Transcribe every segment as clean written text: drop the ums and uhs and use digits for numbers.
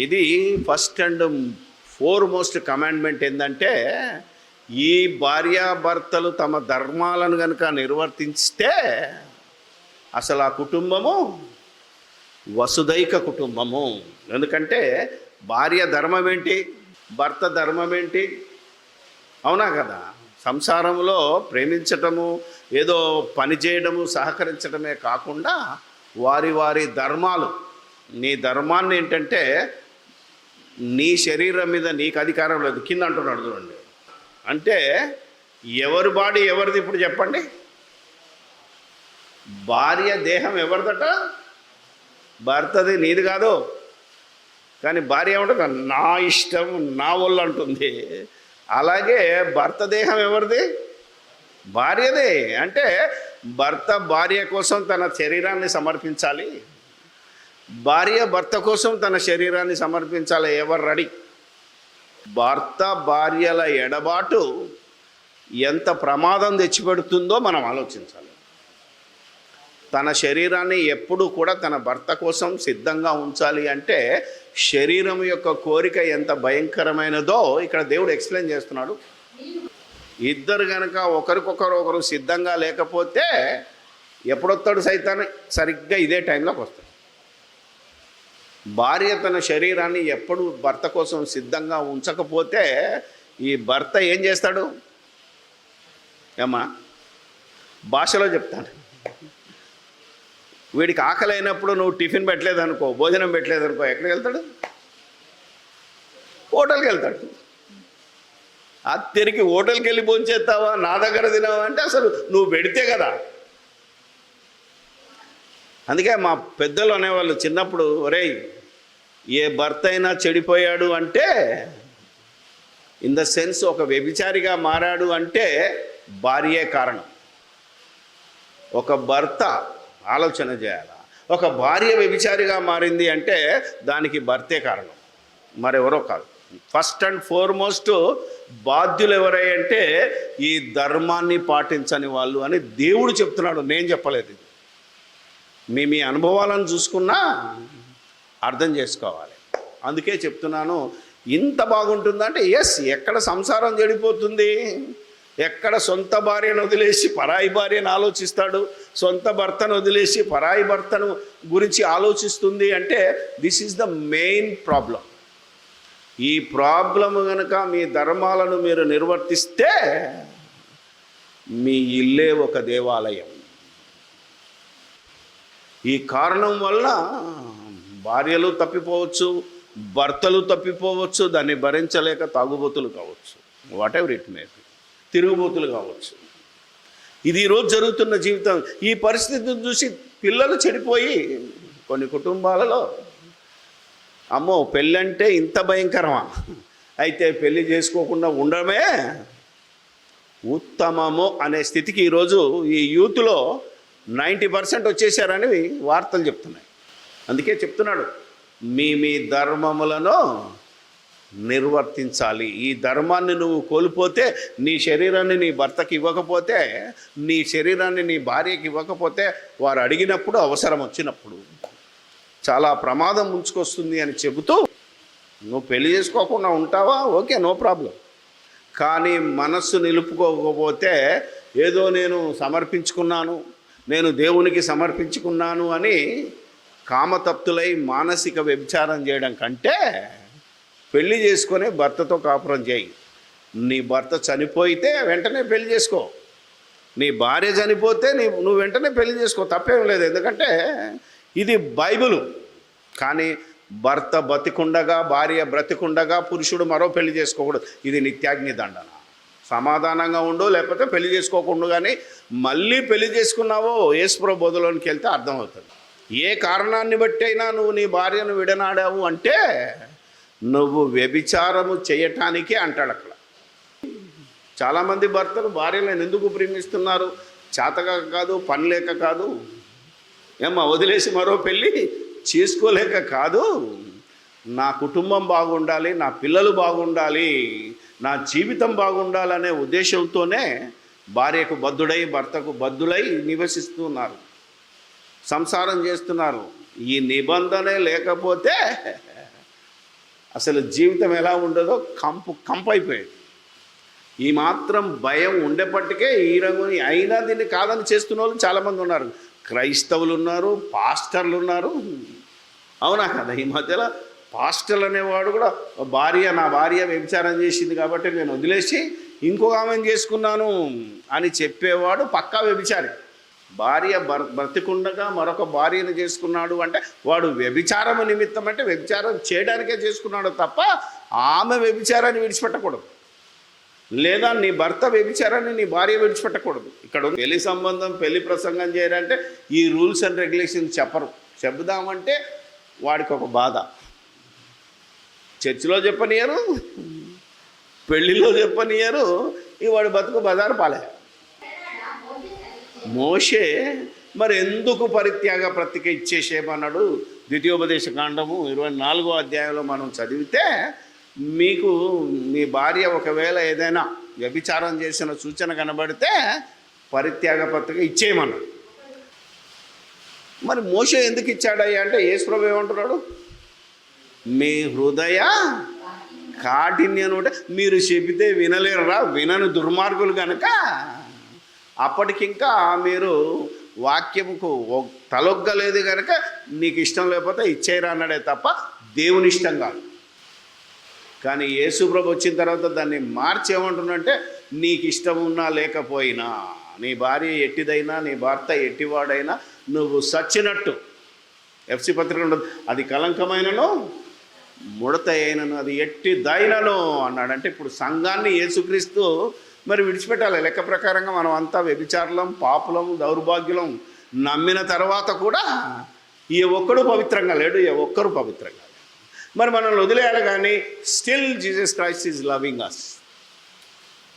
ఇది first and foremost commandment ఏంటంటే, ఈ భార్యాభర్తలు తమ ధర్మాలను కనుక నిర్వర్తిస్తే అసలు ఆ కుటుంబము వసుదైక కుటుంబము. ఎందుకంటే భార్య ధర్మం ఏంటి, భర్త ధర్మం ఏంటి? అవునా కదా? సంసారంలో ప్రేమించటము, ఏదో పని చేయడము, సహకరించడమే కాకుండా వారి వారి ధర్మాలు. నీ ధర్మాన్ని ఏంటంటే, నీ శరీరం మీద నీకు అధికారం లేదు కింద అంటున్నాడు చూడండి. అంటే ఎవరి బాడీ ఎవరిది ఇప్పుడు చెప్పండి? భార్య దేహం ఎవరిదట? భర్తది, నీది కాదు. కానీ భార్య ఏమంటుంది? నా ఇష్టం, నా ఒళ్ళు అంటుంది. అలాగే భర్త దేహం ఎవరిది? భార్యదే. అంటే భర్త భార్య కోసం తన శరీరాన్ని సమర్పించాలి, భార్య భర్త కోసం తన శరీరాన్ని సమర్పించాలి. ఎవరు రెడీ? భర్త భార్యల ఎడబాటు ఎంత ప్రమాదం తెచ్చిపెడుతుందో మనం ఆలోచించాలి. తన శరీరాన్ని ఎప్పుడు కూడా తన భర్త కోసం సిద్ధంగా ఉంచాలి అంటే శరీరం యొక్క కోరిక ఎంత భయంకరమైనదో ఇక్కడ దేవుడు ఎక్స్ప్లెయిన్ చేస్తున్నాడు. ఇద్దరు కనుక ఒకరు సిద్ధంగా లేకపోతే ఎప్పుడొస్తాడు సైతాన్? సరిగ్గా ఇదే టైంలోకి వస్తాడు. భార్య తన శరీరాన్ని ఎప్పుడు భర్త కోసం సిద్ధంగా ఉంచకపోతే ఈ భర్త ఏం చేస్తాడు? ఏమ్మా భాషలో చెప్తాను, వీడికి ఆకలి అయినప్పుడు నువ్వు టిఫిన్ పెట్టలేదనుకో, భోజనం పెట్టలేదనుకో, ఎక్కడికి వెళ్తాడు? హోటల్కి వెళ్తాడు. అది తిరిగి హోటల్కి వెళ్ళి భోంచేస్తావా, నా దగ్గర తినావా అంటే అసలు నువ్వు పెడితే కదా. అందుకే మా పెద్దలు అనేవాళ్ళు చిన్నప్పుడు, ఒరేయ్ ఏ భర్త అయినా చెడిపోయాడు అంటే, ఇన్ ద సెన్స్ ఒక వ్యభిచారిగా మారాడు అంటే భార్యే కారణం. ఒక భర్త ఆలోచన చేయాలి, ఒక భార్య వ్యభిచారిగా మారింది అంటే దానికి భర్తే కారణం, మరెవరో కాదు. ఫస్ట్ అండ్ ఫార్మోస్ట్ బాధ్యులు ఎవరంటే ఈ ధర్మాన్ని పాటించని వాళ్ళు అని దేవుడు చెప్తున్నాడు, నేను చెప్పలేదు. మీ అనుభవాలను చూసుకున్నా అర్థం చేసుకోవాలి. అందుకే చెప్తున్నాను, ఇంత బాగుంటుందంటే ఎస్. ఎక్కడ సంసారం చెడిపోతుంది? ఎక్కడ సొంత భార్యను వదిలేసి పరాయి భార్యను ఆలోచిస్తాడు, సొంత భర్తను వదిలేసి పరాయి భర్తను గురించి ఆలోచిస్తుంది అంటే this is the main problem. ఈ ప్రాబ్లము కనుక మీ ధర్మాలను మీరు నిర్వర్తిస్తే మీ ఇల్లే ఒక దేవాలయం. ఈ కారణం వల్ల భార్యలు తప్పిపోవచ్చు, భర్తలు తప్పిపోవచ్చు, దాన్ని భరించలేక తాగుబోతులు కావచ్చు, whatever it may be, తిరుగుబోతులు కావచ్చు. ఇది ఈరోజు జరుగుతున్న జీవితం. ఈ పరిస్థితిని చూసి పిల్లలు చెడిపోయి కొన్ని కుటుంబాలలో అమ్మో పెళ్ళంటే ఇంత భయంకరమా, అయితే పెళ్ళి చేసుకోకుండా ఉండడమే ఉత్తమము అనే స్థితికి ఈరోజు ఈ యూత్లో 90% వచ్చేసారని వార్తలు చెప్తున్నాయి. అందుకే చెప్తున్నాడు, మీ ధర్మములను నిర్వర్తించాలి. ఈ ధర్మాన్ని నువ్వు కోల్పోతే, నీ శరీరాన్ని నీ భర్తకి ఇవ్వకపోతే, నీ శరీరాన్ని నీ భార్యకి ఇవ్వకపోతే, వారు అడిగినప్పుడు అవసరం వచ్చినప్పుడు చాలా ప్రమాదం ముంచుకొస్తుంది అని చెబుతూ, నువ్వు పెళ్లి చేసుకోకుండా ఉంటావా? Okay, no problem. కానీ మనస్సు నిలుపుకోకపోతే ఏదో నేను సమర్పించుకున్నాను, నేను దేవునికి సమర్పించుకున్నాను అని కామతప్తులై మానసిక వ్యభిచారం చేయడం కంటే పెళ్లి చేసుకొని భర్తతో కాపురం చేయి. నీ భర్త చనిపోయితే వెంటనే పెళ్లి చేసుకో, నీ భార్య చనిపోతే నువ్వు వెంటనే పెళ్లి చేసుకో, తప్పేం లేదు. ఎందుకంటే ఇది బైబిలు. కానీ భర్త బతికుండగా, భార్య బ్రతికుండగా పురుషుడు మరో పెళ్లి చేసుకోకూడదు. ఇది నిత్యాగ్ని దండన. సమాధానంగా ఉండు, లేకపోతే పెళ్లి చేసుకోకుండా. కానీ మళ్ళీ పెళ్లి చేసుకున్నావో యేసుప్రభు బోధలోనికి వెళ్తే అర్థమవుతుంది. ఏ కారణాన్ని బట్టి అయినా నువ్వు నీ భార్యను విడనాడావు అంటే నువ్వు వ్యభిచారము చేయటానికే అంటాడు అక్కడ. చాలామంది భర్తలు భార్యలను ఎందుకు ప్రేమిస్తున్నారు? చేతగా కాదు, పని లేక కాదు, ఏమ్మా వదిలేసి మరో పెళ్ళి చేసుకోలేక కాదు, నా కుటుంబం బాగుండాలి, నా పిల్లలు బాగుండాలి, నా జీవితం బాగుండాలనే ఉద్దేశంతోనే భార్యకు బద్ధుడై భర్తకు బద్ధులై నివసిస్తున్నారు, సంసారం చేస్తున్నారు. ఈ నిబంధనే లేకపోతే అసలు జీవితం ఎలా ఉండదో కంపు అయిపోయేది. ఈ మాత్రం భయం ఉండేపట్టుకే ఈ రంగుని అయినా దీన్ని కాదని చేస్తున్న వాళ్ళు చాలామంది ఉన్నారు. క్రైస్తవులు ఉన్నారు, పాస్టర్లు ఉన్నారు. అవునా కదా? ఈ మధ్యలో పాస్టర్లు అనేవాడు కూడా నా భార్య వ్యభిచారం చేసింది కాబట్టి నేను వదిలేసి ఇంకొక ఆమెను చేసుకున్నాను అని చెప్పేవాడు పక్కా వ్యభిచారి. భార్య బ్రతికుండగా మరొక భార్యను చేసుకున్నాడు అంటే వాడు వ్యభిచారం నిమిత్తం, అంటే వ్యభిచారం చేయడానికే చేసుకున్నాడు తప్ప ఆమె వ్యభిచారాన్ని విడిచిపెట్టకూడదు. లేదా నీ భర్త వ్యభిచారాన్ని నీ భార్య విడిచిపెట్టకూడదు. ఇక్కడ పెళ్లి సంబంధం, పెళ్లి ప్రసంగం చేయాలంటే ఈ రూల్స్ అండ్ రెగ్యులేషన్స్ చెప్పరు. చెబుదామంటే వాడికి ఒక బాధ. చర్చిలో చెప్పనియరు, పెళ్ళిలో చెప్పనియరు, ఈ వాడి బతుకు బజారు పాలే. మోషే మరి ఎందుకు పరిత్యాగ పత్రిక ఇచ్చేసేమన్నాడు? ద్వితీయోపదేశ కాండము 24వ అధ్యాయంలో మనం చదివితే మీకు మీ భార్య ఒకవేళ ఏదైనా వ్యభిచారం చేసిన సూచన కనబడితే పరిత్యాగ పత్రిక ఇచ్చేయమన్నాడు. మరి మోషే ఎందుకు ఇచ్చాడయ్యా అంటే యేసుప్రభు ఏమంటున్నాడు? మీ హృదయ కాఠిన్యం ఉంటే మీరు చెబితే వినలేరురా, వినని దుర్మార్గులు కనుక అప్పటికింకా మీరు వాక్యముకు తలొగ్గలేదు కనుక నీకు ఇష్టం లేకపోతే ఇచ్చేయరా అన్నాడే తప్ప దేవుని ఇష్టం కాదు. కానీ యేసుప్రభు వచ్చిన తర్వాత దాన్ని మార్చి ఏమంటున్నంటే నీకు ఇష్టం ఉన్నా లేకపోయినా, నీ భార్య ఎట్టిదైనా నీ భర్త ఎట్టివాడైనా నువ్వు సచ్చినట్టు. ఎఫ్సి పత్రిక ఉండదు, అది కలంకమైనను ముడత అయినను అది ఎట్టిదైనను అన్నాడంటే ఇప్పుడు సంఘాన్ని యేసుక్రీస్తు మరి విడిచిపెట్టాలి. లెక్క ప్రకారంగా మనం అంతా వ్యభిచారులం, పాపులం, దౌర్భాగ్యులం. నమ్మిన తర్వాత కూడా ఏ ఒక్కడు పవిత్రంగా లేడు, ఏ ఒక్కరు పవిత్రంగా. మరి మనల్ని వదిలేయాలి, కానీ still Jesus Christ is loving us.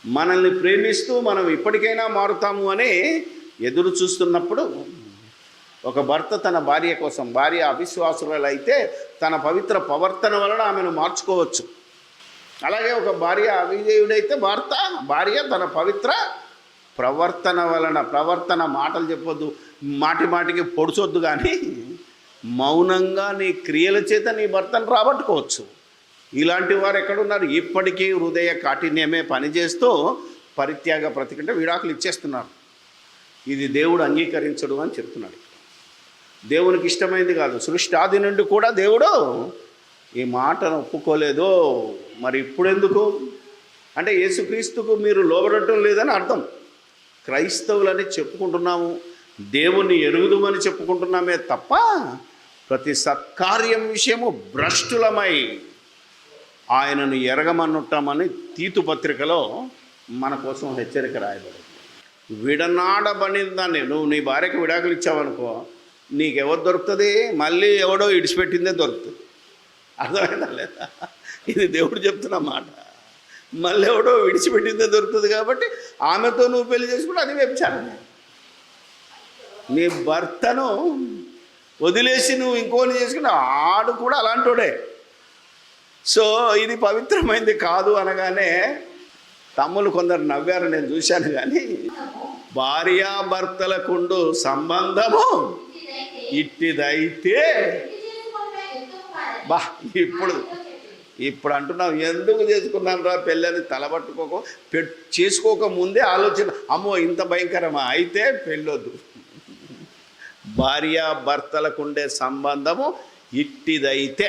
మనల్ని ప్రేమిస్తూ మనం ఇప్పటికైనా మారుతాము అని ఎదురు చూస్తున్నప్పుడు ఒక భర్త తన భార్య కోసం, భార్య అవిశ్వాసురాలు అయితే తన పవిత్ర ప్రవర్తన వలన ఆమెను మార్చుకోవచ్చు. అలాగే ఒక భార్య అవిధేయుడైతే భార్య తన పవిత్ర ప్రవర్తన వలన, ప్రవర్తన మాటలు చెప్పొద్దు, మాటికి పొడిచొద్దు, కానీ మౌనంగా నీ క్రియల చేత నీ భర్తను రాబట్టుకోవచ్చు. ఇలాంటి వారు ఎక్కడున్నారు? ఇప్పటికీ హృదయ కాఠిన్యమే పనిచేస్తూ పరిత్యాగ పత్రిక అంటే విడాకులు ఇచ్చేస్తున్నారు. ఇది దేవుడు అంగీకరించడు అని చెప్తున్నాడు. దేవునికి ఇష్టమైంది కాదు. సృష్టి ఆది నుండి కూడా దేవుడు ఈ మాటను ఒప్పుకోలేదు. మరి ఇప్పుడెందుకు అంటే యేసుక్రీస్తుకు మీరు లోబడటం లేదని అర్థం. క్రైస్తవులని చెప్పుకుంటున్నాము, దేవుణ్ణి ఎరుగుదుమని చెప్పుకుంటున్నామే తప్ప ప్రతి సత్కార్యం విషయము భ్రష్టులమై ఆయనను ఎరగమనుంటామని తీతు పత్రికలో మన కోసం హెచ్చరిక రాయబడింది. విడనాడబడిందాన్ని నువ్వు నీ భార్యకు విడాకులు ఇచ్చావనుకో, నీకెవరు దొరుకుతుంది? మళ్ళీ ఎవడో ఇడిచిపెట్టిందే దొరుకుతుంది. అర్థమైందా లేదా? ఇది దేవుడు చెప్తున్న మాట. మళ్ళీ ఎవడో విడిచిపెట్టిందే దొరుకుతుంది. కాబట్టి ఆమెతో నువ్వు పెళ్లి చేసుకుంటే అది వ్యభిచారమే. నీ భర్తను వదిలేసి నువ్వు ఇంకోని చేసుకుంటే ఆడు కూడా అలాంటోడే. సో ఇది పవిత్రమైంది కాదు అనగానే తమ్ముళ్ళు కొందరు నవ్వారు, నేను చూశాను. కానీ భార్యాభర్తలకుండు సంబంధము ఇట్టిదైతే ఇప్పుడు అంటున్నావు ఎందుకు చేసుకున్నాను రా పెళ్ళని చేసుకోక ముందే ఆలోచన, అమ్మో ఇంత భయంకరమా, అయితే పెళ్ళొద్దు. భార్యాభర్తలకుండే సంబంధము ఇట్టిదైతే